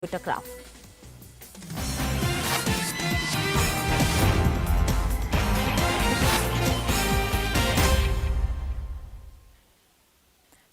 टकराव।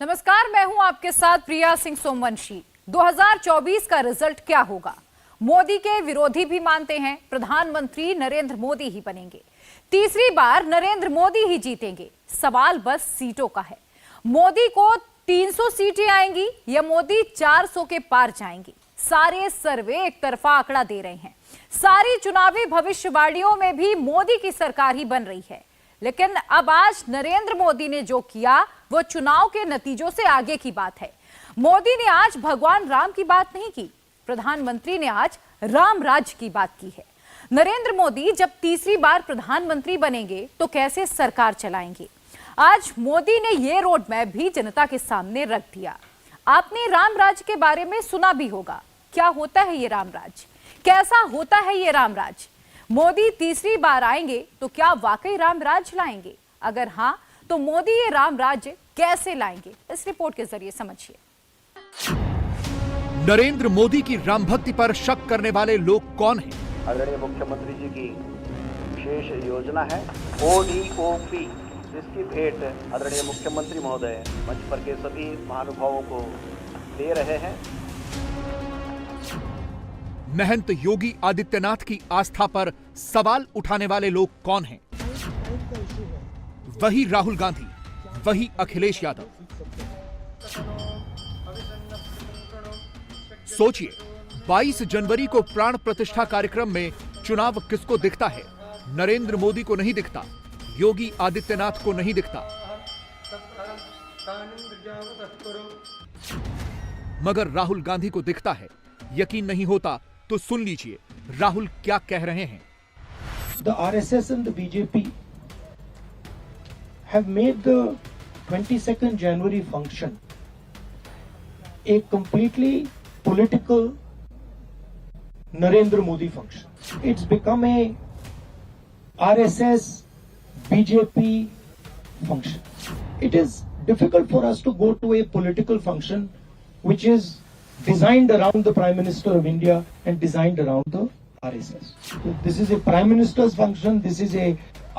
नमस्कार, मैं हूं आपके साथ प्रिया सिंह सोमवंशी। 2024 का रिजल्ट क्या होगा? मोदी के विरोधी भी मानते हैं प्रधानमंत्री नरेंद्र मोदी ही बनेंगे। तीसरी बार नरेंद्र मोदी ही जीतेंगे। सवाल बस सीटों का है। मोदी को 300 सीटें आएंगी या मोदी 400 के पार जाएंगी? सारे सर्वे एक तरफा आंकड़ा दे रहे हैं। सारी चुनावी भविष्यवाणियों में भी मोदी की सरकार ही बन रही है। लेकिन अब आज नरेंद्र मोदी ने जो किया वो चुनाव के नतीजों से आगे की बात है। मोदी ने आज भगवान राम की बात नहीं की, प्रधानमंत्री ने आज राम राज्य की बात की है। नरेंद्र मोदी जब तीसरी बार प्रधानमंत्री बनेंगे तो कैसे सरकार चलाएंगे? आज मोदी ने यह रोड मैप भी जनता के सामने रख दिया। आपने राम राज्य के बारे में सुना भी होगा। क्या होता है ये राम राज्य? कैसा होता है ये राम राज्य? मोदी तीसरी बार आएंगे तो क्या वाकई राम राज्य लाएंगे? अगर हां तो मोदी ये राम राज्य कैसे लाएंगे? इस रिपोर्ट के जरिए समझिए। नरेंद्र मोदी की राम भक्ति पर शक करने वाले लोग कौन हैं? आदरणीय मुख्यमंत्री जी की विशेष योजना है ODOP, जिसकी भेंट आदरणीय मुख्यमंत्री महोदय मंच पर के सभी महानुभावों को दे रहे हैं। महंत योगी आदित्यनाथ की आस्था पर सवाल उठाने वाले लोग कौन हैं? वही राहुल गांधी, वही अखिलेश यादव। सोचिए, 22 जनवरी को प्राण प्रतिष्ठा कार्यक्रम में चुनाव किसको दिखता है? नरेंद्र मोदी को नहीं दिखता, योगी आदित्यनाथ को नहीं दिखता, मगर राहुल गांधी को दिखता है। यकीन नहीं होता तो सुन लीजिए राहुल क्या कह रहे हैं। The RSS and the BJP have made the 22nd January function a completely political Narendra Modi function. It's become a RSS BJP function. It is difficult for us to go to a political function which is designed around the Prime Minister of India and designed around the RSS. So this is a Prime Minister's function, this is a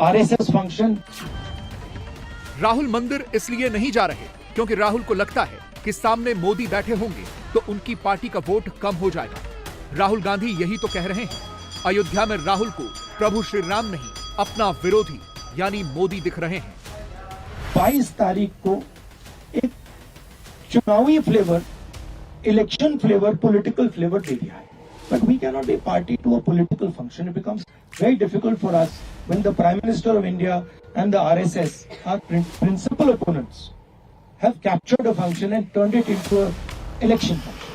RSS function. Rahul मंदिर इसलिए नहीं जा रहे क्योंकि राहुल को लगता है कि सामने मोदी बैठे होंगे तो उनकी पार्टी का वोट कम हो जाएगा। राहुल गांधी यही तो कह रहे हैं। अयोध्या में राहुल को प्रभु श्री राम नहीं, अपना विरोधी यानी मोदी दिख रहे हैं। 22 तारीख को एक चुनावी flavour, election flavour, political flavour दे दिया है। But we cannot be party to a political function. It becomes very difficult for us when the Prime Minister of India and the RSS, our principal opponents, have captured a function and turned it into an election function.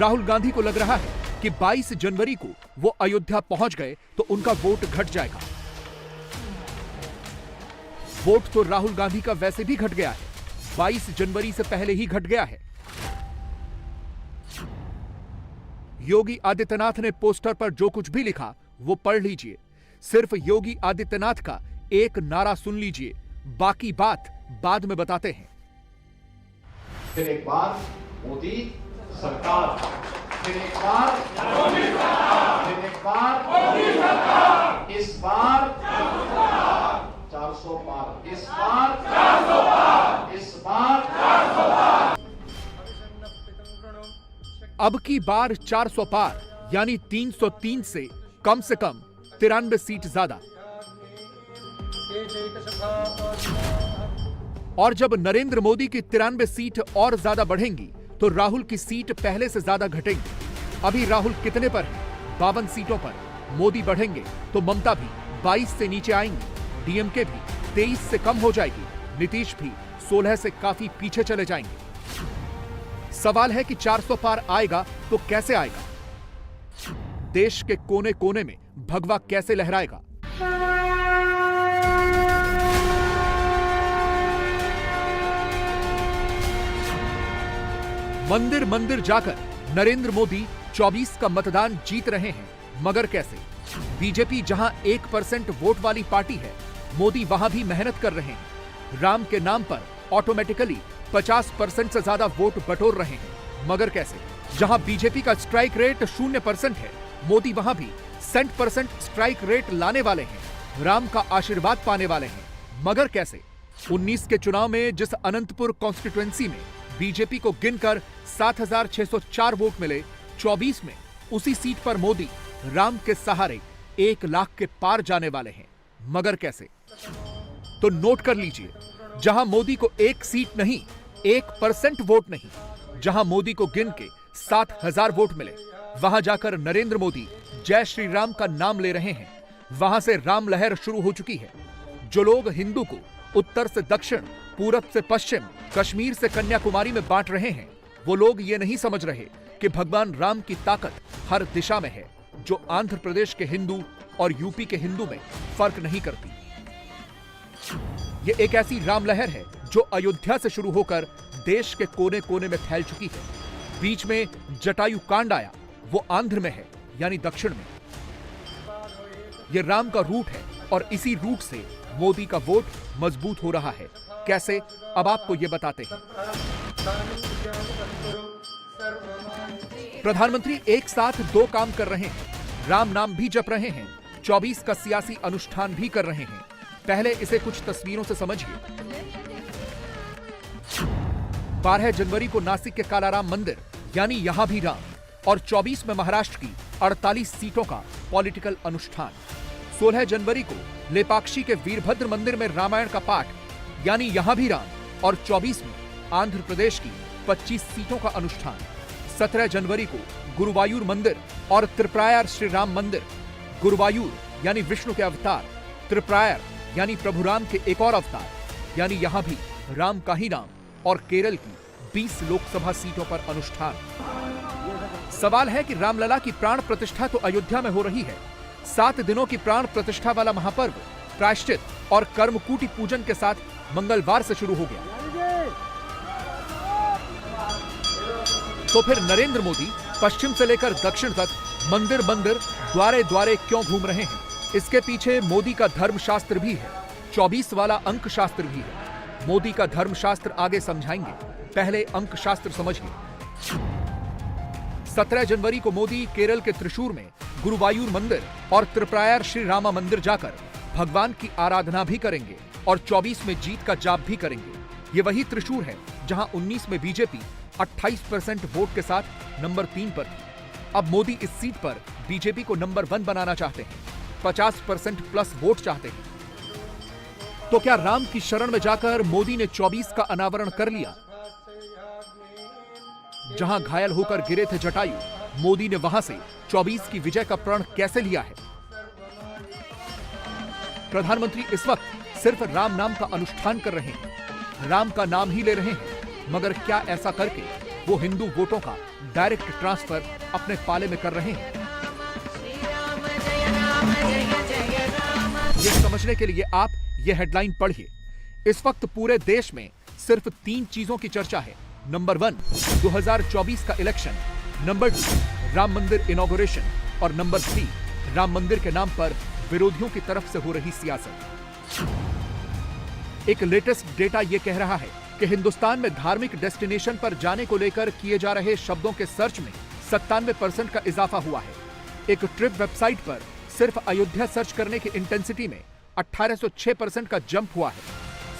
Rahul Gandhi को लग रहा है कि 22 जनवरी को वो अयोध्या पहुंच गए तो उनका वोट घट जाएगा। वोट तो राहुल गांधी का वैसे भी घट गया है, 22 जनवरी से पहले ही घट गया है। योगी आदित्यनाथ ने पोस्टर पर जो कुछ भी लिखा वो पढ़ लीजिए। सिर्फ योगी आदित्यनाथ का एक नारा सुन लीजिए, बाकी बात बाद में बताते हैं। फिर एक बार मोदी सरकार, फिर एक बार मोदी सरकार, फिर एक बार मोदी सरकार, इस बार 400 पार, इस बार 400 पार, इस बार 400 पार। अब की बार 400 पार यानी 303 से कम 93 सीट ज्यादा। और जब नरेंद्र मोदी की 93 सीट और ज्यादा बढ़ेंगी तो राहुल की सीट पहले से ज्यादा घटेंगी। अभी राहुल कितने पर है? 52 सीटों पर। मोदी बढ़ेंगे तो ममता भी 22 से नीचे आएंगी, डीएमके भी 23 से कम हो जाएगी, नीतीश भी 16 से काफी पीछे चले जाएंगे। सवाल है कि 400 पार आएगा तो कैसे आएगा? देश के कोने कोने में भगवा कैसे लहराएगा? मंदिर मंदिर जाकर नरेंद्र मोदी 24 का मतदान जीत रहे हैं, मगर कैसे? बीजेपी जहां 1% वोट वाली पार्टी है, मोदी वहां भी मेहनत कर रहे हैं। राम के नाम पर ऑटोमेटिकली 50% से ज्यादा वोट बटोर रहे हैं। मगर कैसे? जहां बीजेपी का स्ट्राइक रेट 0% है, मोदी वहां भी 100% स्ट्राइक रेट लाने वाले हैं, राम का आशीर्वाद पाने वाले हैं, मगर कैसे? 19 के चुनाव में जिस अनंतपुर कॉन्स्टिट्यूएंसी में बीजेपी को गिनकर 7,604 वोट मिले, 24 में उसी सीट पर मोदी राम के सहारे 1 लाख के पार जाने वाले हैं, मगर कैसे? तो नोट कर लीजिए, जहां मोदी को 1 सीट नहीं, 1% वोट नहीं, जहां मोदी को गिन के 7,000 वोट मिले, वहां जाकर नरेंद्र मोदी जय श्री राम का नाम ले रहे हैं। वहां से राम लहर शुरू हो चुकी है। जो लोग हिंदू को उत्तर से दक्षिण, पूरब से पश्चिम, कश्मीर से कन्याकुमारी में बांट रहे हैं, वो लोग ये नहीं समझ रहे कि भगवान राम की ताकत हर दिशा में है, जो आंध्र प्रदेश के हिंदू और यूपी के हिंदू में फर्क नहीं करती। ये एक ऐसी राम लहर है जो अयोध्या से शुरू होकर देश के कोने कोने में फैल चुकी है। बीच में जटायु कांड आया, वो आंध्र में है, यानी दक्षिण में। ये राम का रूट है और इसी रूट से मोदी का वोट मजबूत हो रहा है। कैसे? अब आपको ये बताते हैं। प्रधानमंत्री एक साथ 2 काम कर रहे हैं, राम नाम भी जप रहे हैं, 24 का सियासी अनुष्ठान भी कर रहे हैं। पहले इसे कुछ तस्वीरों से समझिए। 12 जनवरी को नासिक के कालाराम मंदिर, यानी यहां भी राम, और 24 में महाराष्ट्र की 48 सीटों का पॉलिटिकल अनुष्ठान। 16 जनवरी को लेपाक्षी के वीरभद्र मंदिर में रामायण का पाठ, यानी यहां भी राम, और 24 में आंध्र प्रदेश की 25 सीटों का अनुष्ठान। 17 जनवरी को गुरुवायूर मंदिर और त्रिप्रायार श्री राम मंदिर, गुरुवायूर यानी विष्णु के अवतार, त्रिप्रायार यानी प्रभु राम के एक और अवतार, यानी यहां भी राम का ही नाम, और केरल की 20 लोकसभा सीटों पर अनुष्ठान। सवाल है कि रामलला की प्राण प्रतिष्ठा तो अयोध्या में हो रही है। 7 दिनों की प्राण प्रतिष्ठा वाला महापर्व प्रायश्चित और कर्मकूटी पूजन के साथ मंगलवार से शुरू हो गया। तो फिर नरेंद्र मोदी पश्चिम से लेकर दक्षिण तक मंदिर मंदिर, द्वारे द्वारे क्यों घूम रहे हैं? इसके पीछे मोदी का धर्मशास्त्र भी है, 24 वाला अंक शास्त्र भी है। मोदी का धर्मशास्त्र आगे समझाएंगे, पहले अंक शास्त्र समझिए। 17 जनवरी को मोदी केरल के त्रिशूर में गुरुवायूर मंदिर और त्रिप्रायार श्री रामा मंदिर जाकर भगवान की आराधना भी करेंगे और 24 में जीत का जाप भी करेंगे। ये वही त्रिशूर है जहां 19 में बीजेपी 28% वोट के साथ नंबर 3 पर थी। अब मोदी इस सीट पर बीजेपी को नंबर 1 बनाना चाहते हैं, 50% प्लस वोट चाहते हैं। तो क्या राम की शरण में जाकर मोदी ने 24 का अनावरण कर लिया? जहां घायल होकर गिरे थे जटायु, मोदी ने वहां से 24 की विजय का प्रण कैसे लिया है? प्रधानमंत्री इस वक्त सिर्फ राम नाम का अनुष्ठान कर रहे हैं, राम का नाम ही ले रहे हैं, मगर क्या ऐसा करके वो हिंदू वोटों का डायरेक्ट ट्रांसफर अपने पाले में कर रहे हैं? ये समझने के लिए आप ये हेडलाइन पढ़िए। इस वक्त पूरे देश में सिर्फ 3 चीजों की चर्चा है। नंबर 1, 2024 का इलेक्शन, नंबर 2, राम मंदिर इनॉग्रेशन, और नंबर 3, राम मंदिर के नाम पर विरोधियों की तरफ से हो रही सियासत। एक लेटेस्ट डेटा यह कह रहा है कि हिंदुस्तान में धार्मिक डेस्टिनेशन पर जाने को लेकर किए जा रहे शब्दों के सर्च में 97% का इजाफा हुआ है। एक ट्रिप वेबसाइट पर सिर्फ अयोध्या सर्च करने की इंटेंसिटी में 1806% का जंप हुआ है।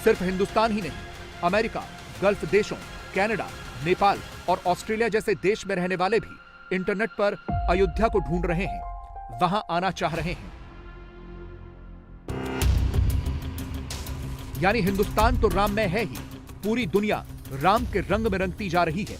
सिर्फ हिंदुस्तान ही नहीं, अमेरिका, गल्फ देशों, कनाडा, नेपाल और ऑस्ट्रेलिया जैसे देश में रहने वाले भी इंटरनेट पर अयोध्या को ढूंढ रहे हैं, वहां आना चाह रहे हैं। यानी हिंदुस्तान तो राम में है ही, पूरी दुनिया राम के रंग में रंगती जा रही है।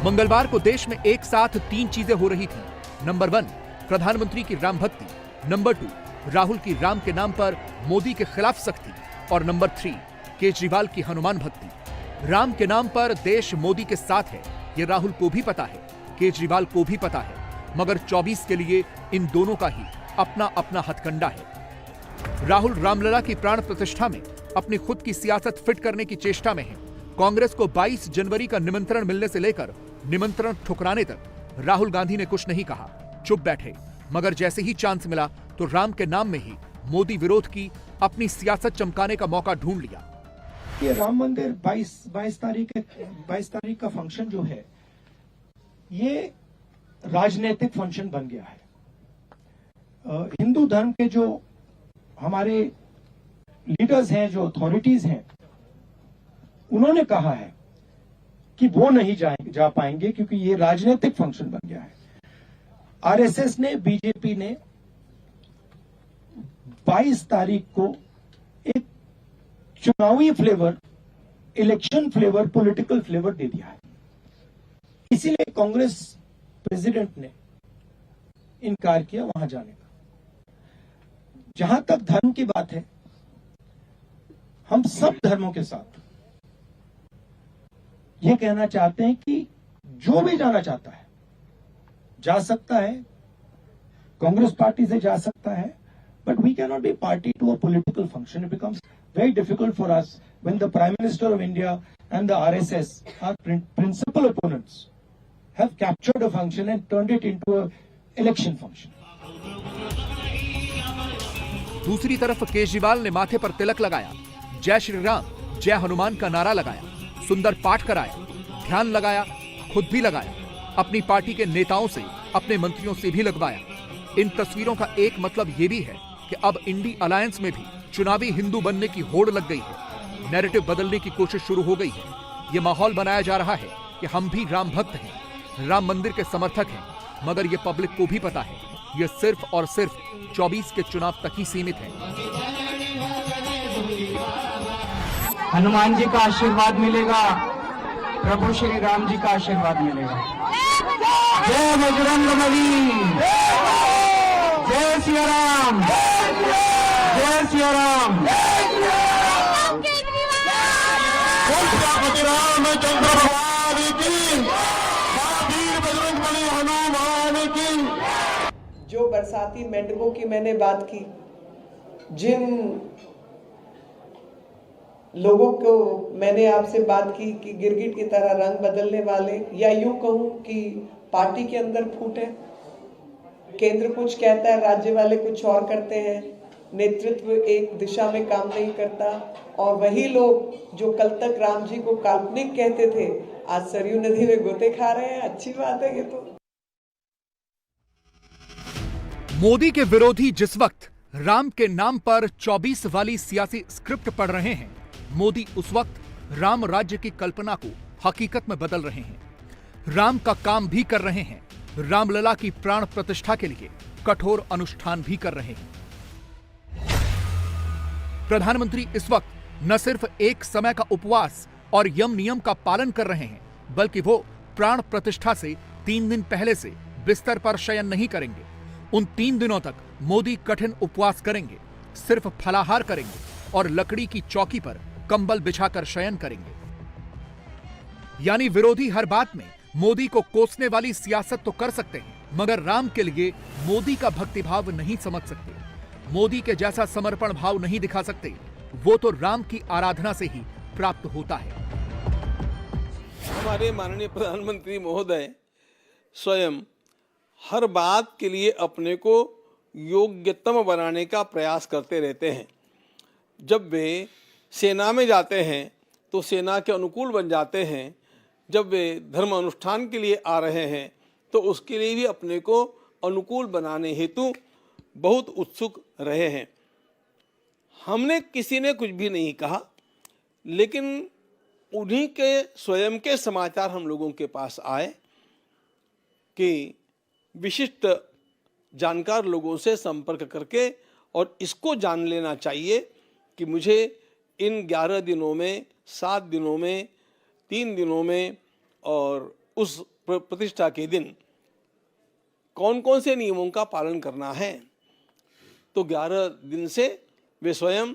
मंगलवार को देश में एक साथ 3 चीजें हो रही थी। नंबर 1, प्रधानमंत्री की राम भक्ति, नंबर 2, राहुल की राम के नाम पर मोदी के खिलाफ सख्ती, और नंबर 3, केजरीवाल की हनुमान भक्ति। राम के नाम पर देश मोदी के साथ है, ये राहुल को भी पता है, केजरीवाल को भी पता है, मगर 24 के लिए इन दोनों का ही अपना अपना हथकंडा है। राहुल रामलला की प्राण प्रतिष्ठा में अपनी खुद की सियासत फिट करने की चेष्टा में है। कांग्रेस को 22 जनवरी का निमंत्रण मिलने से लेकर निमंत्रण ठुकराने तक राहुल गांधी ने कुछ नहीं कहा, चुप बैठे, मगर जैसे ही चांस मिला तो राम के नाम में ही मोदी विरोध की अपनी सियासत चमकाने का मौका ढूंढ लिया। ये राम मंदिर 22 तारीख का फंक्शन जो है, ये राजनीतिक फंक्शन बन गया है। हिंदू धर्म के जो हमारे लीडर्स हैं, जो अथॉरिटीज हैं, उन्होंने कहा है कि वो नहीं जा पाएंगे क्योंकि ये राजनीतिक फंक्शन बन गया है। आरएसएस ने, बीजेपी ने 22 तारीख को एक चुनावी flavour, election flavour, political flavour दे दिया है। इसीलिए कांग्रेस प्रेसिडेंट ने इनकार किया वहां जाने का। जहां तक धर्म की बात है, हम सब धर्मों के साथ ये कहना चाहते हैं कि जो भी जाना चाहता है जा सकता है, कांग्रेस पार्टी से जा सकता है, but we cannot be party to a political function. It becomes very difficult for us when the Prime Minister of India and the RSS, our principal opponents, have captured a function and turned it into an election function. दूसरी तरफ केजरीवाल ने माथे पर तिलक लगाया, जय श्री राम, जय हनुमान का नारा लगाया, सुंदर पाठ कराया, ध्यान लगाया, खुद भी लगाया, अपनी पार्टी के नेताओं से, अपने मंत्रियों से भी लगवाया। इन तस्वीरों का एक मतलब यह भी है कि अब इंडी अलायंस में भी चुनावी हिंदू बनने की होड़ लग गई है। नैरेटिव बदलने की कोशिश शुरू हो गई है। यह माहौल बनाया जा रहा है कि हम भी राम भक्त हैं, राम मंदिर के समर्थक हैं, मगर यह पब्लिक को भी पता है, यह सिर्फ और सिर्फ 24 के चुनाव तक ही सीमित है। हनुमान जी का आशीर्वाद मिलेगा, प्रभु श्री राम जी का आशीर्वाद मिलेगा। जय बजरंग बली, जय सिया राम, जय सिया राम। रामचंद्र भगवान की, महावीर बजरंग बली हनुमान की। जो बरसाती मेंढकों की मैंने बात की, जिन लोगों को मैंने आपसे बात की कि गिरगिट की तरह रंग बदलने वाले, या यूं कहूं कि पार्टी के अंदर फूट है, केंद्र कुछ कहता है, राज्य वाले कुछ और करते हैं, नेतृत्व एक दिशा में काम नहीं करता, और वही लोग जो कल तक राम जी को काल्पनिक कहते थे, आज सरयू नदी में गोते खा रहे हैं। अच्छी बात है ये तो। मोदी के विरोधी जिस वक्त राम के नाम पर 24 वाली सियासी स्क्रिप्ट पढ़ रहे हैं, मोदी उस वक्त राम राज्य की कल्पना को हकीकत में बदल रहे हैं। राम का काम भी कर रहे हैं, रामलला की प्राण प्रतिष्ठा के लिए कठोर अनुष्ठान भी कर रहे हैं। प्रधानमंत्री इस वक्त न सिर्फ एक समय का उपवास और यम नियम का पालन कर रहे हैं, बल्कि वो प्राण प्रतिष्ठा से 3 दिन पहले से बिस्तर पर शयन नहीं करेंगे। उन 3 दिनों तक मोदी कठिन उपवास करेंगे, सिर्फ फलाहार करेंगे और लकड़ी की चौकी पर कंबल बिछाकर शयन करेंगे। यानी विरोधी हर बात में मोदी को कोसने वाली सियासत तो कर सकते हैं, मगर राम के लिए मोदी का भक्तिभाव नहीं समझ सकते, मोदी के जैसा समर्पण भाव नहीं दिखा सकते। वो तो राम की आराधना से ही प्राप्त होता है। हमारे माननीय प्रधानमंत्री महोदय स्वयं हर बात के लिए अपने को योग्यतम बनाने का प्रयास करते रहते हैं। जब वे सेना में जाते हैं तो सेना के अनुकूल बन जाते हैं, जब वे धर्म अनुष्ठान के लिए आ रहे हैं तो उसके लिए भी अपने को अनुकूल बनाने हेतु बहुत उत्सुक रहे हैं। हमने किसी ने कुछ भी नहीं कहा, लेकिन उन्हीं के स्वयं के समाचार हम लोगों के पास आए कि विशिष्ट जानकार लोगों से संपर्क करके और इसको जान लेना चाहिए कि मुझे इन 11 दिनों में, 7 दिनों में, 3 दिनों में और उस प्रतिष्ठा के दिन कौन कौन से नियमों का पालन करना है। तो 11 दिन से वे स्वयं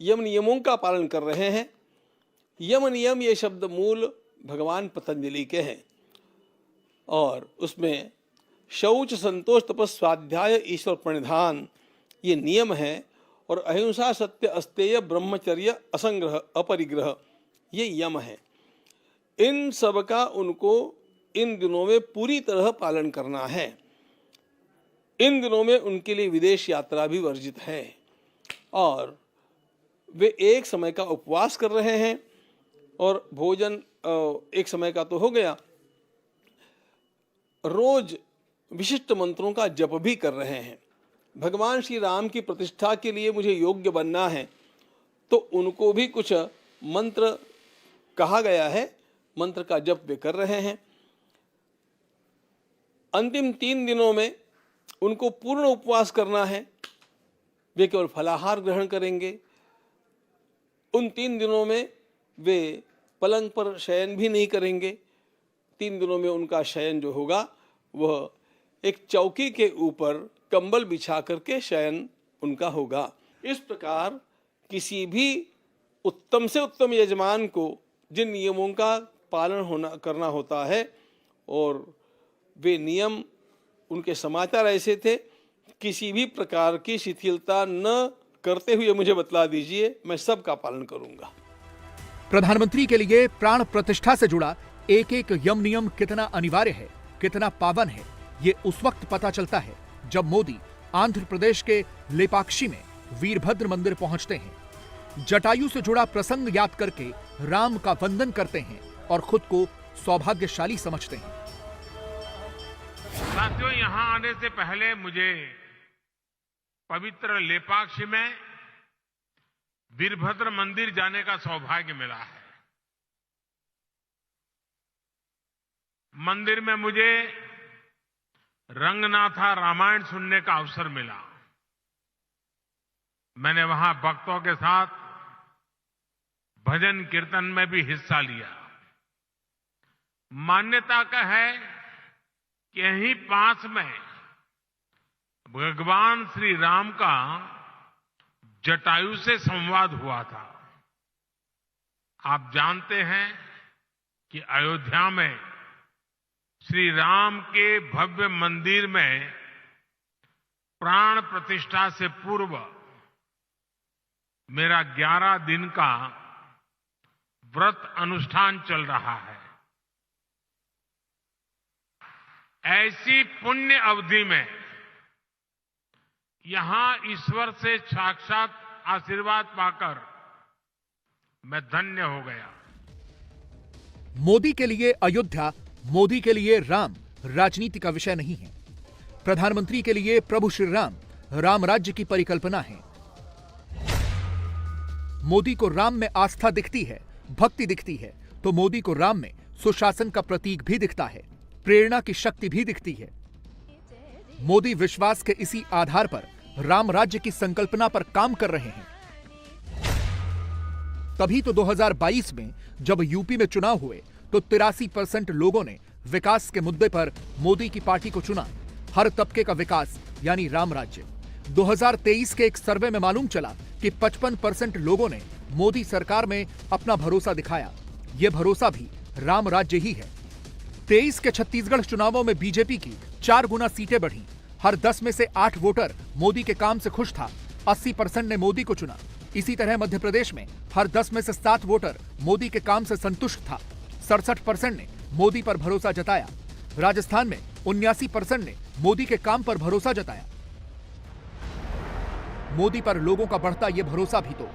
यम नियमों का पालन कर रहे हैं। यम नियम ये शब्द मूल भगवान पतंजलि के हैं और उसमें शौच, संतोष, तपस, स्वाध्याय, ईश्वर प्रणिधान ये नियम है, और अहिंसा, सत्य, अस्तेय, ब्रह्मचर्य, असंग्रह, अपरिग्रह ये यम है। इन सब का उनको इन दिनों में पूरी तरह पालन करना है। इन दिनों में उनके लिए विदेश यात्रा भी वर्जित है और वे एक समय का उपवास कर रहे हैं और भोजन एक समय का तो हो गया, रोज विशिष्ट मंत्रों का जप भी कर रहे हैं। भगवान श्री राम की प्रतिष्ठा के लिए मुझे योग्य बनना है, तो उनको भी कुछ मंत्र कहा गया है, मंत्र का जप वे कर रहे हैं। अंतिम 3 दिनों में उनको पूर्ण उपवास करना है, वे केवल फलाहार ग्रहण करेंगे। उन 3 दिनों में वे पलंग पर शयन भी नहीं करेंगे। 3 दिनों में उनका शयन जो होगा वह एक चौकी के ऊपर कंबल बिछा करके शयन उनका होगा। इस प्रकार किसी भी उत्तम से उत्तम यजमान को जिन नियमों का पालन करना होता है, और वे नियम, उनके समाचार ऐसे थे, किसी भी प्रकार की शिथिलता न करते हुए मुझे बतला दीजिए, मैं सबका पालन करूंगा। प्रधानमंत्री के लिए प्राण प्रतिष्ठा से जुड़ा एक एक यम नियम कितना अनिवार्य है, कितना पावन है, ये उस वक्त पता चलता है जब मोदी आंध्र प्रदेश के लेपाक्षी में वीरभद्र मंदिर पहुंचते हैं। जटायु से जुड़ा प्रसंग याद करके राम का वंदन करते हैं और खुद को सौभाग्यशाली समझते हैं। साथियों, यहां आने से पहले मुझे पवित्र लेपाक्षी में वीरभद्र मंदिर जाने का सौभाग्य मिला है। मंदिर में मुझे रंगनाथा रामायण सुनने का अवसर मिला। मैंने वहां भक्तों के साथ भजन कीर्तन में भी हिस्सा लिया। मान्यता का है कि यहीं पास में भगवान श्री राम का जटायु से संवाद हुआ था। आप जानते हैं कि अयोध्या में श्री राम के भव्य मंदिर में प्राण प्रतिष्ठा से पूर्व मेरा 11 दिन का व्रत अनुष्ठान चल रहा है। ऐसी पुण्य अवधि में यहां ईश्वर से साक्षात आशीर्वाद पाकर मैं धन्य हो गया। मोदी के लिए अयोध्या, मोदी के लिए राम राजनीति का विषय नहीं है। प्रधानमंत्री के लिए प्रभु श्री राम राम राज्य की परिकल्पना है। मोदी को राम में आस्था दिखती है, भक्ति दिखती है, तो मोदी को राम में सुशासन का प्रतीक भी दिखता है, प्रेरणा की शक्ति भी दिखती है। मोदी विश्वास के इसी आधार पर राम राज्य की संकल्पना पर काम कर रहे हैं। तभी तो 2022 में जब यूपी में चुनाव हुए तो 83% लोगों ने विकास के मुद्दे पर मोदी की पार्टी को चुना। हर तबके का विकास यानी राम राज्य। 2023 के एक सर्वे में मालूम चला कि 55% लोगों ने मोदी सरकार में अपना भरोसा दिखाया। यह भरोसा भी राम राज्य ही है। 23 के छत्तीसगढ़ चुनावों में बीजेपी की 4 गुना सीटें बढ़ी। हर 10 में से 8 वोटर मोदी के काम से खुश था। 80% ने मोदी को चुना। इसी तरह मध्य प्रदेश में हर 10 में से 7 वोटर मोदी के काम से संतुष्ट था। 67% ने मोदी पर भरोसा जताया। राजस्थान में 79% ने मोदी के काम पर भरोसा जताया। मोदी पर लोगों का बढ़ता यह भरोसा भी तो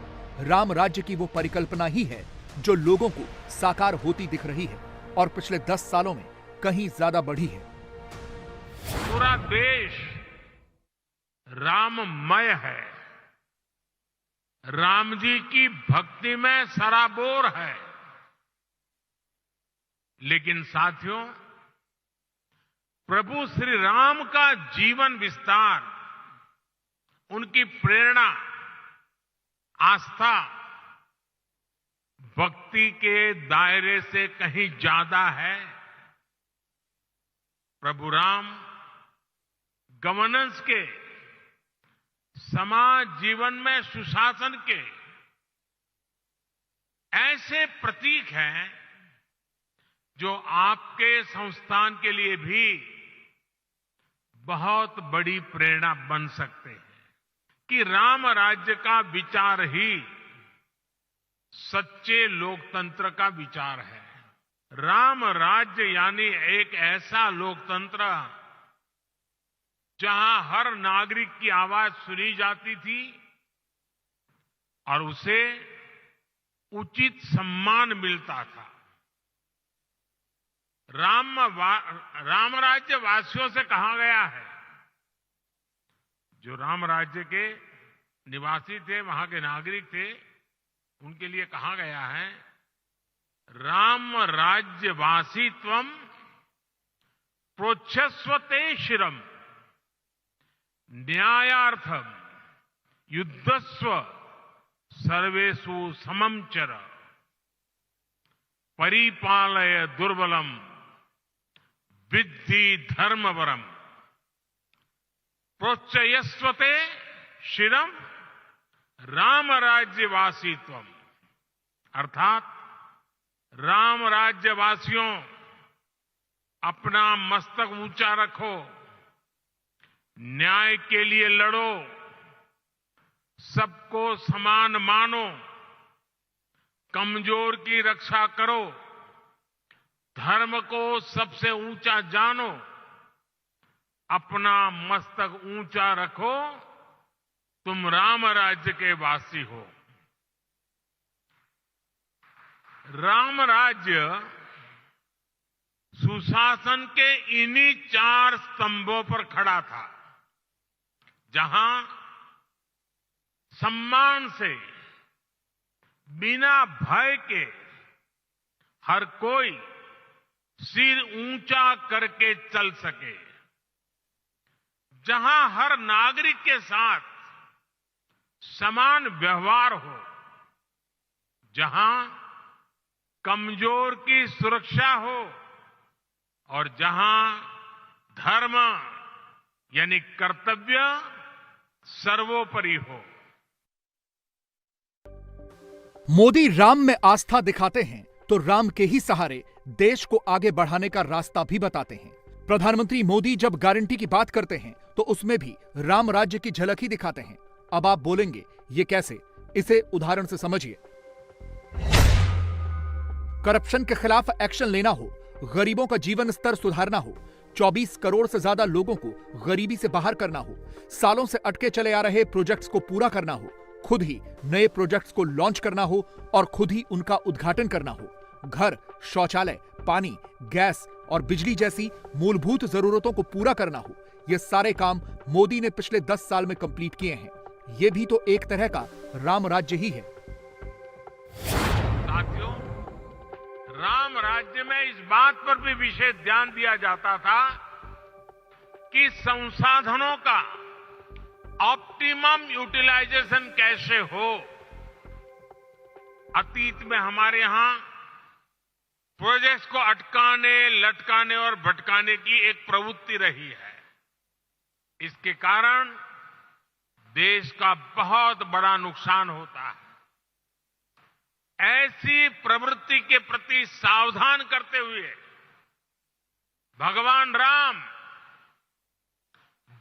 राम राज्य की वो परिकल्पना ही है जो लोगों को साकार होती दिख रही है और पिछले 10 सालों में कहीं ज्यादा बढ़ी है। पूरा देश राममय है, राम जी की भक्ति में सराबोर है। लेकिन साथियों, प्रभु श्री राम का जीवन विस्तार, उनकी प्रेरणा, आस्था भक्ति के दायरे से कहीं ज्यादा है। प्रभु राम गवर्नेंस के, समाज जीवन में सुशासन के ऐसे प्रतीक हैं जो आपके संस्थान के लिए भी बहुत बड़ी प्रेरणा बन सकते हैं कि राम राज्य का विचार ही सच्चे लोकतंत्र का विचार है। राम राज्य यानी एक ऐसा लोकतंत्र जहां हर नागरिक की आवाज सुनी जाती थी, और उसे उचित सम्मान मिलता था। राम राज्य वासियों से कहा गया है, जो राम राज्य के निवासी थे, वहां के नागरिक थे, उनके लिए कहा गया है, राम राज्य वासी त्वम प्रोच्छस्वते शिरम न्यायार्थम युद्धस्व सर्वेषु समम चर परिपालय दुर्बलम विद्धि धर्मवरम प्रोच्चयस्वते शिरम राम राज्यवासीत्वम। अर्थात राम राज्यवासियों, अपना मस्तक ऊंचा रखो, न्याय के लिए लड़ो, सबको समान मानो, कमजोर की रक्षा करो, धर्म को सबसे ऊंचा जानो, अपना मस्तक ऊंचा रखो, तुम राम राज्य के वासी हो। राम राज्य सुशासन के इन्हीं 4 स्तंभों पर खड़ा था, जहां सम्मान से, बिना भय के हर कोई सिर ऊंचा करके चल सके, जहां हर नागरिक के साथ समान व्यवहार हो, जहां कमजोर की सुरक्षा हो और जहां धर्म यानी कर्तव्य सर्वोपरि हो। मोदी राम में आस्था दिखाते हैं तो राम के ही सहारे देश को आगे बढ़ाने का रास्ता भी बताते हैं। प्रधानमंत्री मोदी जब गारंटी की बात करते हैं तो उसमें भी राम राज्य की झलक ही दिखाते हैं। अब आप बोलेंगे ये कैसे? इसे उदाहरण से समझिए। करप्शन के खिलाफ एक्शन लेना हो, गरीबों का जीवन स्तर सुधारना हो, 24 करोड़ से ज्यादा लोगों को गरीबी से बाहर करना हो, सालों से अटके चले आ रहे प्रोजेक्ट्स को पूरा करना हो, खुद ही नए प्रोजेक्ट्स को लॉन्च करना हो और खुद ही उनका उद्घाटन करना हो, घर, शौचालय, पानी, गैस और बिजली जैसी मूलभूत जरूरतों को पूरा करना हो, ये सारे काम मोदी ने पिछले 10 साल में कंप्लीट किए हैं। ये भी तो एक तरह का राम राज्य ही है। साथियों, राम राज्य में इस बात पर भी विशेष ध्यान दिया जाता था कि संसाधनों का ऑप्टिमम यूटिलाइजेशन कैसे हो। अतीत में हमारे यहां प्रोजेक्ट्स को अटकाने, लटकाने और भटकाने की एक प्रवृत्ति रही है। इसके कारण देश का बहुत बड़ा नुकसान होता है। ऐसी प्रवृत्ति के प्रति सावधान करते हुए भगवान राम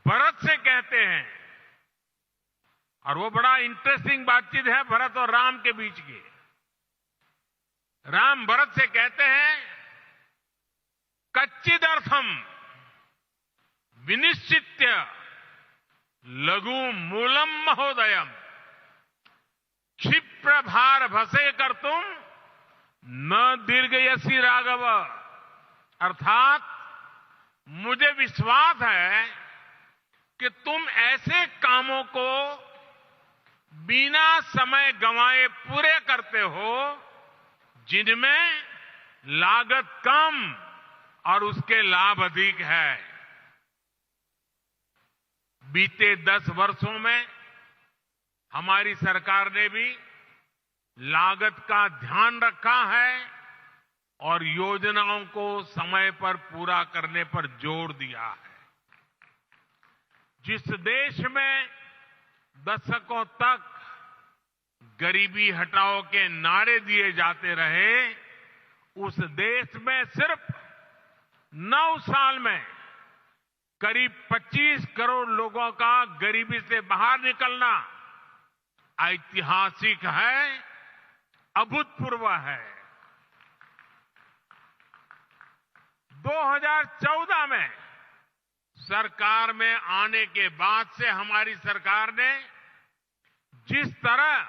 भरत से कहते हैं, और वो बड़ा इंटरेस्टिंग बातचीत है भरत और राम के बीच की। राम भरत से कहते हैं, कच्चिदर्थम विनिश्चित्य लघु मूलम महोदयम क्षिप्र भार भसे कर तुम न दीर्घयसी राघव। अर्थात मुझे विश्वास है कि तुम ऐसे कामों को बिना समय गंवाए पूरे करते हो जिनमें लागत कम और उसके लाभ अधिक है। बीते 10 वर्षों में हमारी सरकार ने भी लागत का ध्यान रखा है और योजनाओं को समय पर पूरा करने पर जोर दिया है। जिस देश में दशकों तक गरीबी हटाओ के नारे दिए जाते रहे, उस देश में सिर्फ 9 साल में करीब 25 करोड़ लोगों का गरीबी से बाहर निकलना ऐतिहासिक है, अभूतपूर्व है। 2014 में सरकार में आने के बाद से हमारी सरकार ने जिस तरह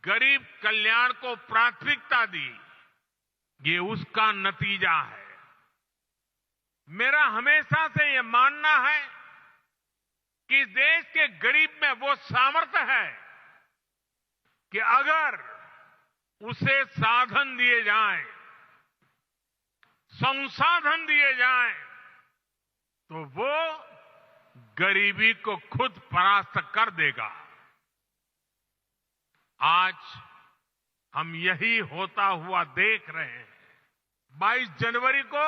गरीब कल्याण को प्राथमिकता दी, ये उसका नतीजा है। मेरा हमेशा से ये मानना है कि देश के गरीब में वो सामर्थ्य है कि अगर उसे साधन दिए जाएं, संसाधन दिए जाएं, तो वो गरीबी को खुद परास्त कर देगा। आज हम यही होता हुआ देख रहे हैं। 22 जनवरी को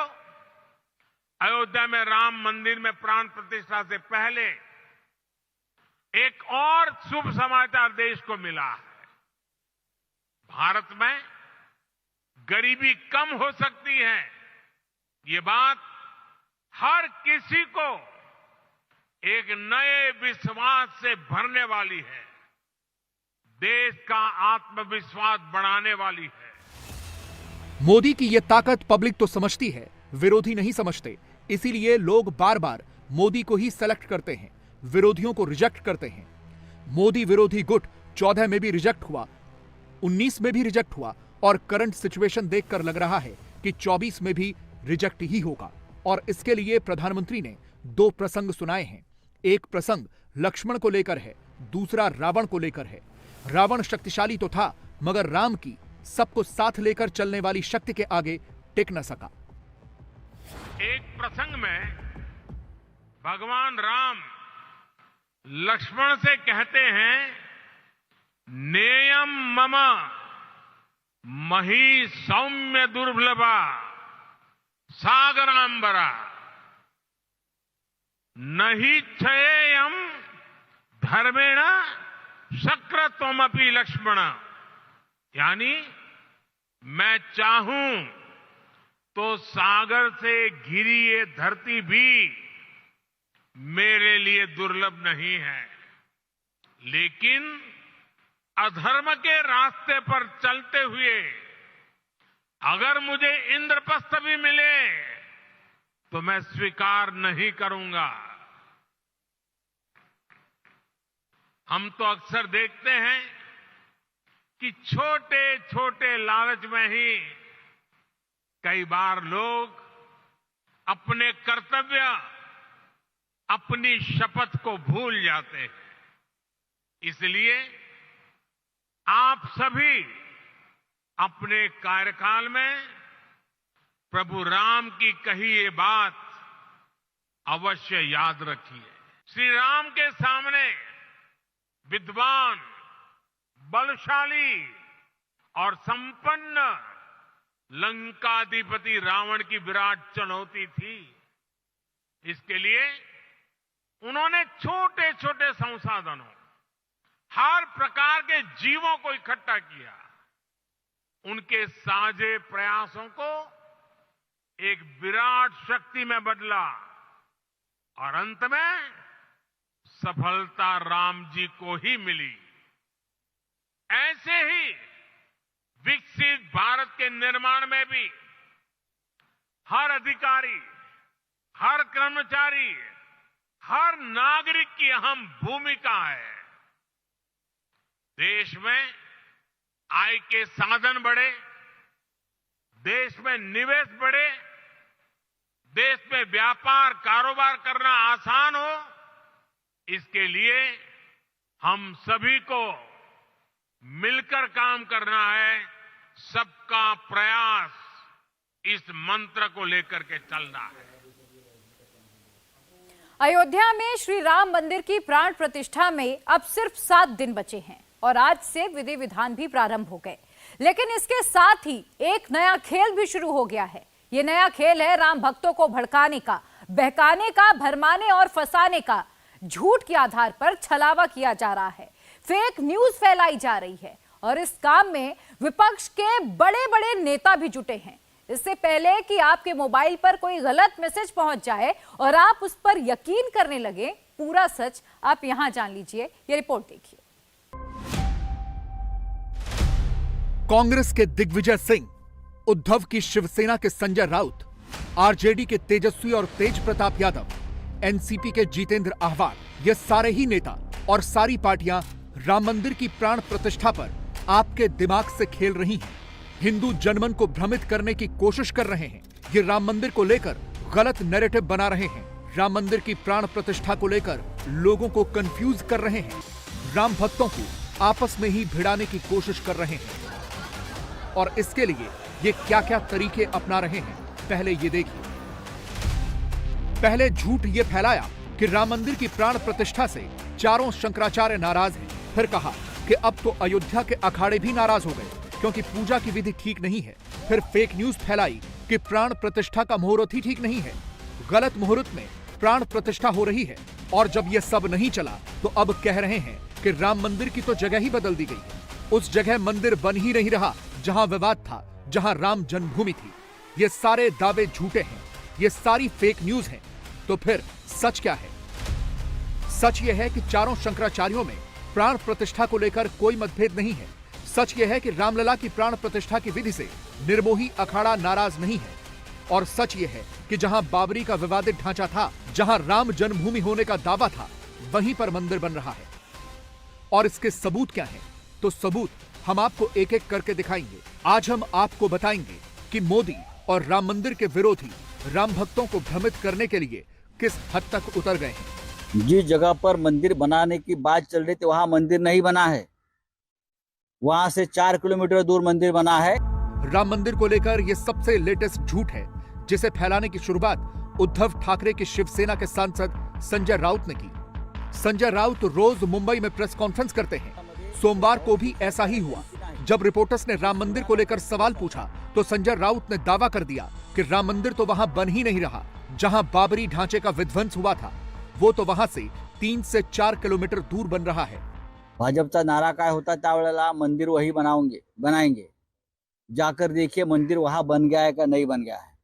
अयोध्या में राम मंदिर में प्राण प्रतिष्ठा से पहले एक और शुभ समाचार देश को मिला है। भारत में गरीबी कम हो सकती है, ये बात हर किसी को एक नए विश्वास से भरने वाली है, देश का आत्मविश्वास बढ़ाने वाली है। मोदी की ये ताकत पब्लिक तो समझती है, विरोधी नहीं समझते। इसीलिए लोग बार बार मोदी को ही सेलेक्ट करते हैं, विरोधियों को रिजेक्ट करते हैं। मोदी विरोधी गुट 14 में भी रिजेक्ट हुआ, 19 में भी रिजेक्ट हुआ और करंट सिचुएशन देखकर लग रहा है कि 24 में भी रिजेक्ट ही होगा। और इसके लिए प्रधानमंत्री ने 2 प्रसंग सुनाए हैं। एक प्रसंग लक्ष्मण को लेकर है, दूसरा रावण को लेकर है। रावण शक्तिशाली तो था, मगर राम की सबको साथ लेकर चलने वाली शक्ति के आगे टिक न सका। एक प्रसंग में भगवान राम लक्ष्मण से कहते हैं, नेयम मम मही सौम्य दुर्लभा सागरांबरा नहीं क्षयेयम धर्मेण शक्रत्वमपि लक्ष्मण। यानी मैं चाहूं तो सागर से घिरी ये धरती भी मेरे लिए दुर्लभ नहीं है, लेकिन अधर्म के रास्ते पर चलते हुए अगर मुझे इंद्रप्रस्थ भी मिले तो मैं स्वीकार नहीं करूंगा। हम तो अक्सर देखते हैं कि छोटे छोटे लालच में ही कई बार लोग अपने कर्तव्य, अपनी शपथ को भूल जाते हैं। इसलिए आप सभी अपने कार्यकाल में प्रभु राम की कही ये बात अवश्य याद रखिए। श्री राम के सामने विद्वान, बलशाली और संपन्न लंकाधिपति रावण की विराट चुनौती थी। इसके लिए उन्होंने छोटे छोटे संसाधनों, हर प्रकार के जीवों को इकट्ठा किया, उनके साझे प्रयासों को एक विराट शक्ति में बदला और अंत में सफलता राम जी को ही मिली। ऐसे ही विकसित भारत के निर्माण में भी हर अधिकारी, हर कर्मचारी, हर नागरिक की अहम भूमिका है। देश में आय के साधन बढ़े, देश में निवेश बढ़े, देश में व्यापार कारोबार करना आसान हो, इसके लिए हम सभी को मिलकर काम करना है। सबका प्रयास, इस मंत्र को लेकर के चलना है। अयोध्या में श्री राम मंदिर की प्राण प्रतिष्ठा में अब सिर्फ 7 दिन बचे हैं और आज से विधि विधान भी प्रारंभ हो गए। लेकिन इसके साथ ही एक नया खेल भी शुरू हो गया है। ये नया खेल है राम भक्तों को भड़काने का, बहकाने का, भरमाने और फंसाने का। झूठ के आधार पर छलावा किया जा रहा है, फेक न्यूज फैलाई जा रही है और इस काम में विपक्ष के बड़े बड़े नेता भी जुटे हैं। इससे पहले कि आपके मोबाइल पर कोई गलत मैसेज पहुंच जाए और आप उस पर यकीन करने लगे, पूरा सच आप यहां जान लीजिए। ये रिपोर्ट देखिए। कांग्रेस के दिग्विजय सिंह, उद्धव की शिवसेना के संजय राउत, आरजेडी के तेजस्वी और तेज प्रताप यादव, एनसीपी के जितेंद्र आह्वान, ये सारे ही नेता और सारी पार्टियां राम मंदिर की प्राण प्रतिष्ठा पर आपके दिमाग से खेल रही हैं। हिंदू जनमन को भ्रमित करने की कोशिश कर रहे हैं। ये राम मंदिर को लेकर गलत नैरेटिव बना रहे हैं। राम मंदिर की प्राण प्रतिष्ठा को लेकर लोगों को कंफ्यूज कर रहे हैं। राम भक्तों को आपस में ही भिड़ाने की कोशिश कर रहे हैं। और इसके लिए ये क्या-क्या तरीके अपना रहे हैं, पहले ये देखिए। पहले झूठ ये फैलाया कि राम मंदिर की प्राण प्रतिष्ठा से चारों शंकराचार्य नाराज हैं। फिर कहा कि अब तो अयोध्या के अखाड़े भी नाराज हो गए क्योंकि पूजा की विधि ठीक नहीं है। फिर फेक न्यूज फैलाई कि प्राण प्रतिष्ठा का मुहूर्त ही ठीक नहीं है, गलत मुहूर्त में प्राण प्रतिष्ठा हो रही है। और जब यह सब नहीं चला तो अब कह रहे हैं कि राम मंदिर की तो जगह ही बदल दी गई है। उस जगह मंदिर बन ही नहीं रहा जहां विवाद था, जहां राम जन्मभूमि थी। ये सारे दावे झूठे हैं, ये सारी फेक न्यूज हैं। तो फिर सच क्या है? सच यह है कि चारों शंकराचार्यों में प्राण प्रतिष्ठा को लेकर कोई मतभेद नहीं है। सच यह है कि रामलला की प्राण प्रतिष्ठा की विधि से निर्मोही अखाड़ा नाराज नहीं है। और सच यह है कि जहां बाबरी का विवादित ढांचा था, जहां राम जन्मभूमि होने का दावा था, वहीं पर मंदिर बन रहा है। और इसके सबूत क्या हैं? तो सबूत हम आपको एक एक करके दिखाएंगे। आज हम आपको बताएंगे कि मोदी और राम मंदिर के विरोधी राम भक्तों को भ्रमित करने के लिए किस हद तक उतर गए हैं। जिस जगह पर मंदिर बनाने की बात चल रही थी वहां मंदिर नहीं बना है, वहां से 4 किलोमीटर दूर मंदिर बना है। राम मंदिर को लेकर यह सबसे लेटेस्ट झूठ है, जिसे फैलाने की शुरुआत उद्धव ठाकरे की शिवसेना के सांसद संजय राउत ने की। संजय राउत रोज मुंबई में प्रेस कॉन्फ्रेंस करते हैं। सोमवार को भी ऐसा ही हुआ। जब रिपोर्टर्स ने राम मंदिर को लेकर सवाल पूछा तो संजय राउत ने दावा कर दिया कि राम मंदिर तो वहां बन ही नहीं रहा। जहां बाबरी ढांचे का विध्वंस हुआ था, वो तो वहां से 3 से 4 किलोमीटर दूर बन रहा है। भाजपचा नारा काय होता त्यावेळेला मंदिर वही बनाएंगे। जाकर देखिए मंदिर वहां बन गया है का नहीं बन गया है।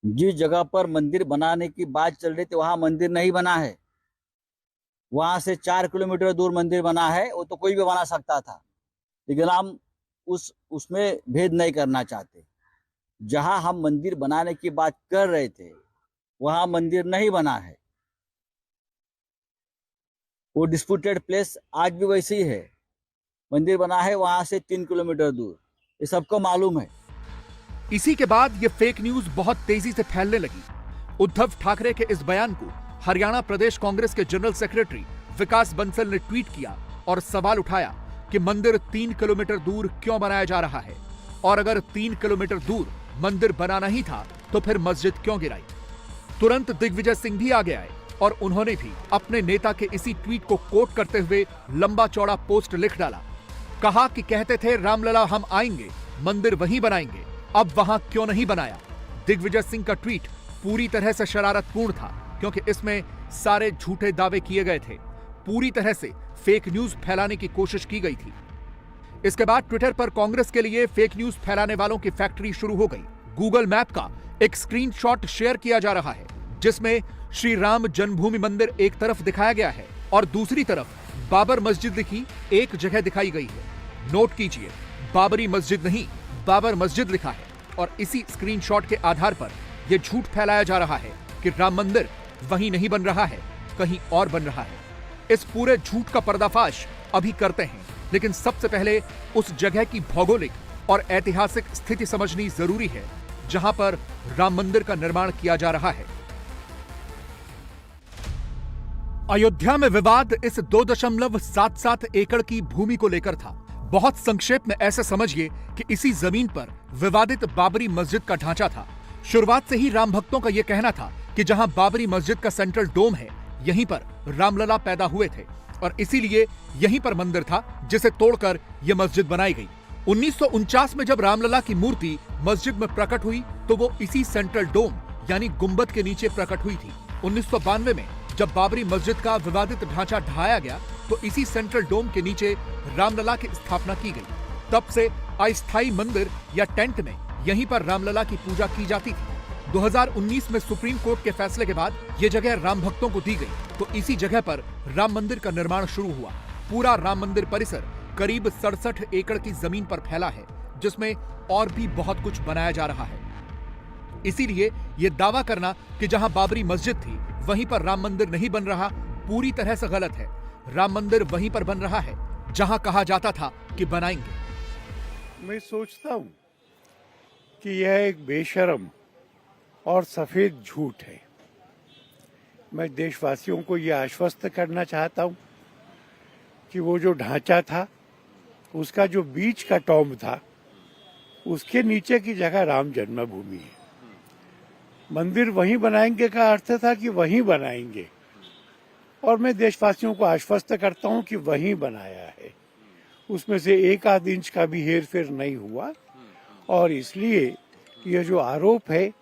जिस जगह पर मंदिर बनाने की बात चल रही थी वहां मंदिर नहीं बना है, वहां से 4 किलोमीटर दूर मंदिर बना है। वो तो कोई भी बना सकता था, लेकिन हम उसमें भेद नहीं करना चाहते। जहां हम मंदिर बनाने की बात कर रहे थे वहां मंदिर नहीं बना है। वो डिस्प्यूटेड प्लेस आज भी वैसे ही है। मंदिर बना है वहां से 3 किलोमीटर दूर, ये सबको मालूम है। इसी के बाद ये फेक न्यूज बहुत तेजी से फैलने लगी। उद्धव ठाकरे के इस बयान को हरियाणा प्रदेश कांग्रेस के जनरल सेक्रेटरी विकास बंसल ने ट्वीट किया और सवाल उठाया कि मंदिर 3 किलोमीटर दूर क्यों बनाया जा रहा है, और अगर 3 किलोमीटर दूर मंदिर बनाना ही था तो फिर मस्जिद क्यों गिराई। तुरंत दिग्विजय सिंह भी आगे आए और उन्होंने भी अपने नेता के इसी ट्वीट को कोट करते हुए लंबा चौड़ा पोस्ट लिख डाला। कहा कि कहते थे रामलला हम आएंगे, मंदिर वहीं बनाएंगे, अब वहां क्यों नहीं बनाया। दिग्विजय सिंह का ट्वीट पूरी तरह से शरारतपूर्ण था क्योंकि इसमें सारे झूठे दावे किए गए थे। पूरी तरह से फेक न्यूज फैलाने की कोशिश की गई थी। इसके बाद ट्विटर पर कांग्रेस के लिए फेक न्यूज फैलाने वालों की फैक्ट्री शुरू हो गई। गूगल मैप का एक स्क्रीनशॉट शेयर किया जा रहा है जिसमें श्री राम जन्मभूमि मंदिर एक तरफ दिखाया गया है और दूसरी तरफ बाबर मस्जिद लिखी एक जगह दिखाई गई है। नोट कीजिए, बाबरी मस्जिद नहीं, बाबर मस्जिद लिखा है। और इसी स्क्रीनशॉट के आधार पर यह झूठ फैलाया जा रहा है कि राम मंदिर वहीं नहीं बन रहा है, कहीं और बन रहा है। इस पूरे झूठ का पर्दाफाश अभी करते हैं, लेकिन सबसे पहले उस जगह की भौगोलिक और ऐतिहासिक स्थिति समझनी जरूरी है जहां पर राम मंदिर का निर्माण किया जा रहा है। अयोध्या में विवाद इस 2.77 एकड़ की भूमि को लेकर था। बहुत संक्षेप में ऐसे समझिए कि इसी जमीन पर विवादित बाबरी मस्जिद का ढांचा था। शुरुआत से ही राम भक्तों का यह कहना था कि जहां बाबरी मस्जिद का सेंट्रल डोम है, यहीं पर रामलला पैदा हुए थे और इसीलिए यहीं पर मंदिर था जिसे तोड़कर यह मस्जिद बनाई गई। 1949 में जब रामलला की मूर्ति मस्जिद में प्रकट हुई तो वो इसी सेंट्रल डोम यानी गुंबद के नीचे प्रकट हुई थी। 1992 में जब बाबरी मस्जिद का विवादित ढांचा ढहाया गया तो इसी सेंट्रल डोम के नीचे रामलला की स्थापना की गई। तब से अस्थायी मंदिर या टेंट में यहीं पर रामलला की पूजा की जाती थी। 2019 में सुप्रीम कोर्ट के फैसले के बाद यह जगह राम भक्तों को दी गई तो इसी जगह पर राम मंदिर का निर्माण शुरू हुआ। पूरा राम मंदिर परिसर करीब 67 एकड़ की जमीन पर फैला है जिसमें और भी बहुत कुछ बनाया जा रहा है। इसीलिए यह दावा करना कि जहां बाबरी मस्जिद थी वहीं पर राम मंदिर नहीं बन रहा पूरी तरह से गलत है। राम मंदिर वहीं पर बन रहा है जहां कहा जाता था कि बनाएंगे। मैं सोचता हूं कि यह एक बेशर्म और सफेद झूठ है। मैं देशवासियों को यह आश्वस्त करना चाहता हूं कि वो जो ढांचा था, उसका जो बीच का टॉम्ब था, उसके नीचे की जगह राम जन्मभूमि है। मंदिर वहीं बनाएंगे का अर्थ था कि वहीं बनाएंगे, और मैं देशवासियों को आश्वस्त करता हूं कि वहीं बनाया है। उसमें से एक आध इंच का भी हेर फेर नहीं हुआ, और इसलिए यह जो आरोप है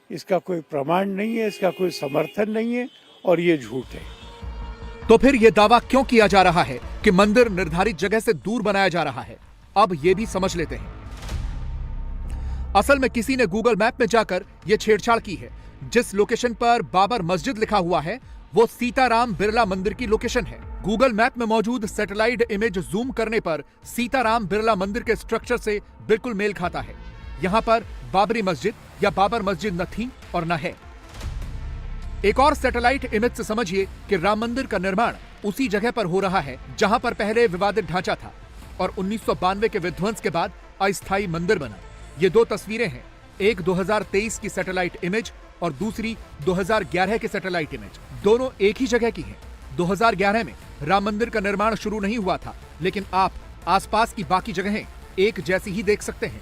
इसका कोई प्रमाण नहीं है, इसका कोई समर्थन नहीं है, और ये झूठ है। तो फिर यह दावा क्यों किया जा रहा है कि मंदिर निर्धारित जगह से दूर बनाया जा रहा है? अब यह भी समझ लेते हैं। असल में किसी ने गूगल मैप में जाकर यह छेड़छाड़ की है। जिस लोकेशन पर बाबर मस्जिद लिखा हुआ है वो सीताराम बिरला मंदिर की लोकेशन है। गूगल मैप में मौजूद सैटेलाइट इमेज जूम करने पर सीताराम बिरला मंदिर के स्ट्रक्चर से बिल्कुल मेल खाता है। यहां पर बाबरी मस्जिद या बाबर मस्जिद न थी और न है। एक और सैटेलाइट इमेज से समझिए कि राम मंदिर का निर्माण उसी जगह पर हो रहा है जहां पर पहले विवादित ढांचा था और 1992 के विध्वंस के बाद अस्थायी मंदिर बना। ये दो तस्वीरें हैं, एक 2023 की सैटेलाइट इमेज और दूसरी 2011 की सैटेलाइट इमेज। दोनों एक ही जगह की हैं। 2011 में राम मंदिर का निर्माण शुरू नहीं हुआ था, लेकिन आप आसपास की बाकी जगहें एक जैसी ही देख सकते हैं।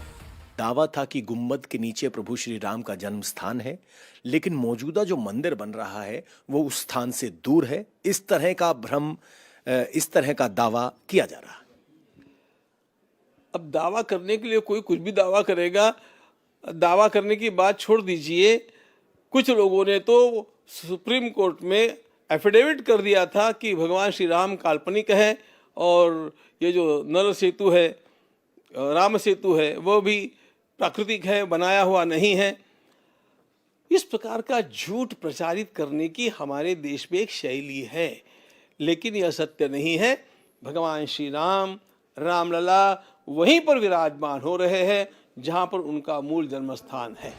दावा था कि गुम्बद के नीचे प्रभु श्री राम का जन्म स्थान है, लेकिन मौजूदा जो मंदिर बन रहा है वो उस स्थान से दूर है। इस तरह का भ्रम, इस तरह का दावा किया जा रहा है। अब दावा करने के लिए कोई कुछ भी दावा करेगा। दावा करने की बात छोड़ दीजिए, कुछ लोगों ने तो सुप्रीम कोर्ट में एफिडेविट कर दिया था कि भगवान श्री राम काल्पनिक है और ये जो नर सेतु है, राम सेतु है, वो भी प्राकृतिक है, बनाया हुआ नहीं है। इस प्रकार का झूठ प्रचारित करने की हमारे देश में एक शैली है, लेकिन यह सत्य नहीं है। भगवान श्री राम रामलला वहीं पर विराजमान हो रहे हैं जहां पर उनका मूल जन्म स्थान है।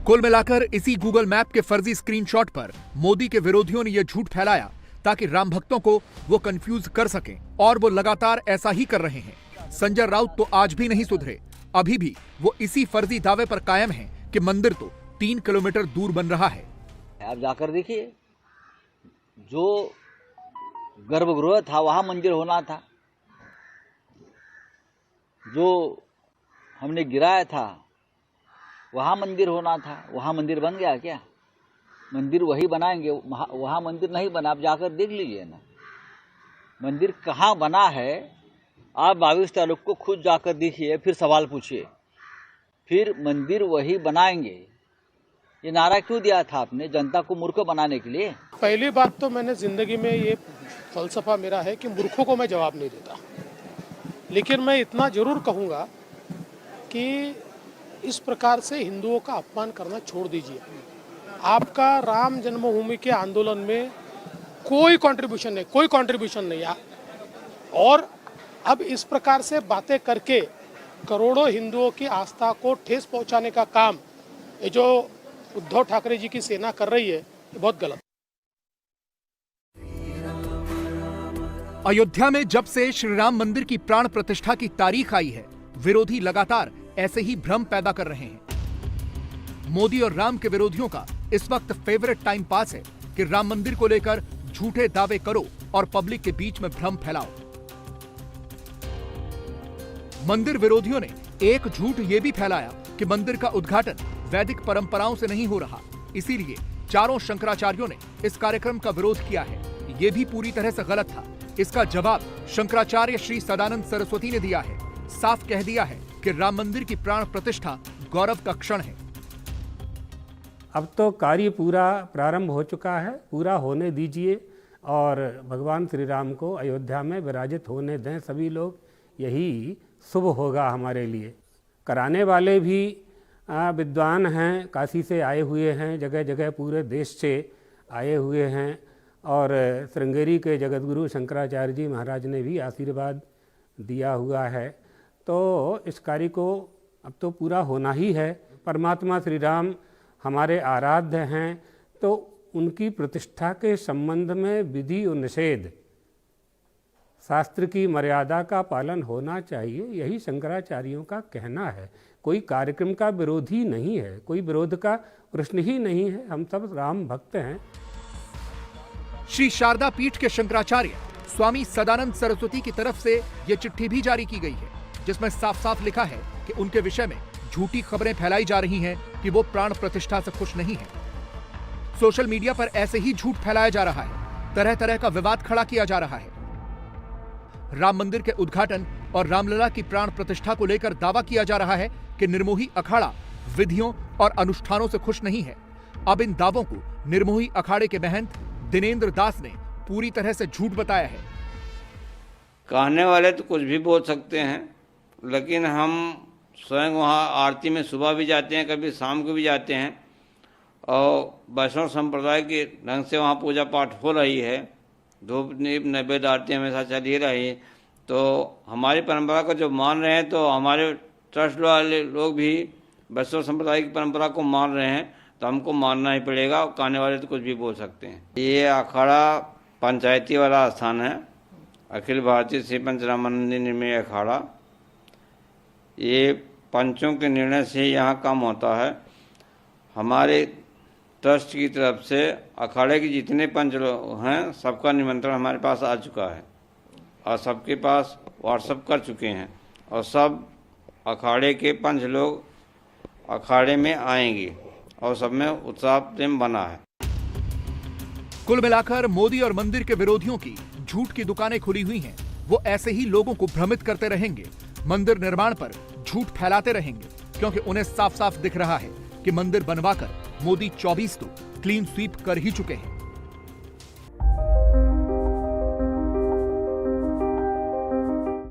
कुल मिलाकर इसी गूगल मैप के फर्जी स्क्रीनशॉट पर मोदी के विरोधियों ने यह झूठ फैलाया ताकि राम भक्तों को वो कंफ्यूज कर सकें, और वो लगातार ऐसा ही कर रहे हैं। संजय राउत तो आज भी नहीं सुधरे। अभी भी वो इसी फर्जी दावे पर कायम हैं कि मंदिर तो 3 किलोमीटर दूर बन रहा है। आप जाकर देखिए, जो गर्भगृह था वहां मंदिर होना था, जो हमने गिराया था वहां मंदिर होना था, वहां मंदिर बन गया क्या? मंदिर वही बनाएंगे, वहां मंदिर नहीं बना। आप जाकर देख लीजिए ना मंदिर कहाँ बना है। आप 22 तारीख को खुद जाकर देखिए, फिर सवाल पूछिए, फिर मंदिर वही बनाएंगे। ये नारा क्यों दिया था आपने? जनता को मूर्ख बनाने के लिए। पहली बात तो मैंने जिंदगी में ये फलसफा मेरा है कि मूर्खों को मैं जवाब नहीं देता, लेकिन मैं इतना जरूर कहूँगा कि इस प्रकार से हिंदुओं का अपमान करना छोड़ दीजिए। आपका राम जन्मभूमि के आंदोलन में कोई कंट्रीब्यूशन नहीं है, और अब इस प्रकार से बातें करके करोड़ों हिंदुओं की आस्था को ठेस पहुंचाने का काम ये जो उद्धव ठाकरे जी की सेना कर रही है, ये बहुत गलत। अयोध्या में जब से श्री राम मंदिर की प्राण प्रतिष्ठा की तारीख आई है, विरोधी लगातार ऐसे ही भ्रम पैदा कर रहे हैं। मोदी और राम के विरोधियों का इस वक्त फेवरेट टाइम पास है कि राम मंदिर को लेकर झूठे दावे करो और पब्लिक के बीच में भ्रम फैलाओ। मंदिर विरोधियों ने एक झूठ यह भी फैलाया कि मंदिर का उद्घाटन वैदिक परंपराओं से नहीं हो रहा, इसीलिए चारों शंकराचार्यों ने इस कार्यक्रम का विरोध किया है। यह भी पूरी तरह से गलत था। इसका जवाब शंकराचार्य श्री सदानंद सरस्वती ने दिया है। साफ कह दिया है कि राम मंदिर की प्राण प्रतिष्ठा गौरव का क्षण है। अब तो कार्य पूरा प्रारंभ हो चुका है, पूरा होने दीजिए और भगवान श्री राम को अयोध्या में विराजित होने दें सभी लोग, यही शुभ होगा हमारे लिए। कराने वाले भी विद्वान हैं, काशी से आए हुए हैं, जगह जगह पूरे देश से आए हुए हैं, और श्रृंगेरी के जगतगुरु शंकराचार्य जी महाराज ने भी आशीर्वाद दिया हुआ है। तो इस कार्य को अब तो पूरा होना ही है। परमात्मा श्री राम हमारे आराध्य हैं, तो उनकी प्रतिष्ठा के संबंध में विधि और निषेध शास्त्र की मर्यादा का पालन होना चाहिए, यही शंकराचार्यों का कहना है। कोई कार्यक्रम का विरोधी नहीं है, कोई विरोध का प्रश्न ही नहीं है, हम सब राम भक्त हैं। श्री शारदा पीठ के शंकराचार्य स्वामी सदानंद सरस्वती की तरफ से यह चिट्ठी भी जारी की गई है, जिसमें साफ साफ लिखा है कि उनके विषय में झूठी खबरें फैलाई जा रही हैं कि वो प्राण प्रतिष्ठा से खुश नहीं है। सोशल मीडिया पर ऐसे ही झूठ फैलाया जा रहा है, तरह तरह का विवाद खड़ा किया जा रहा है। राम मंदिर के उद्घाटन और रामलला की प्राण प्रतिष्ठा को लेकर दावा किया जा रहा है कि निर्मोही अखाड़ा विधियों और अनुष्ठानों से खुश नहीं है। अब इन दावों को निर्मोही अखाड़े के महंत दिनेंद्र दास ने पूरी तरह से झूठ बताया है। कहने वाले तो कुछ भी बोल सकते हैं, लेकिन हम स्वयं वहाँ आरती में सुबह भी जाते हैं, कभी शाम को भी जाते हैं, और वैष्णव संप्रदाय के ढंग से वहाँ पूजा पाठ हो रही है, धूप दीप नैवेद्य आरती हमेशा चल ही रही। तो हमारी परंपरा को जो मान रहे हैं, तो हमारे ट्रस्ट वाले लोग भी वैष्णव संप्रदाय की परंपरा को मान रहे हैं, तो हमको मानना ही पड़ेगा। कहने वाले तो कुछ भी बोल सकते हैं। ये अखाड़ा पंचायती वाला स्थान है, अखिल भारतीय श्री पंचरामानंदी निर्मोही अखाड़ा। ये पंचों के निर्णय से यहाँ काम होता है। हमारे ट्रस्ट की तरफ से अखाड़े के जितने पंच लोग हैं, सबका निमंत्रण हमारे पास आ चुका है और सबके पास व्हाट्सएप कर चुके हैं, और सब अखाड़े के पंच लोग अखाड़े में आएंगे और सब में उत्साह प्रेम बना है। कुल मिलाकर मोदी और मंदिर के विरोधियों की झूठ की दुकानें खुली हुई हैं। वो ऐसे ही लोगों को भ्रमित करते रहेंगे, मंदिर निर्माण पर झूठ फैलाते रहेंगे, क्योंकि उन्हें साफ साफ दिख रहा है कि मंदिर बनवाकर मोदी 24 तो क्लीन स्वीप कर ही चुके हैं।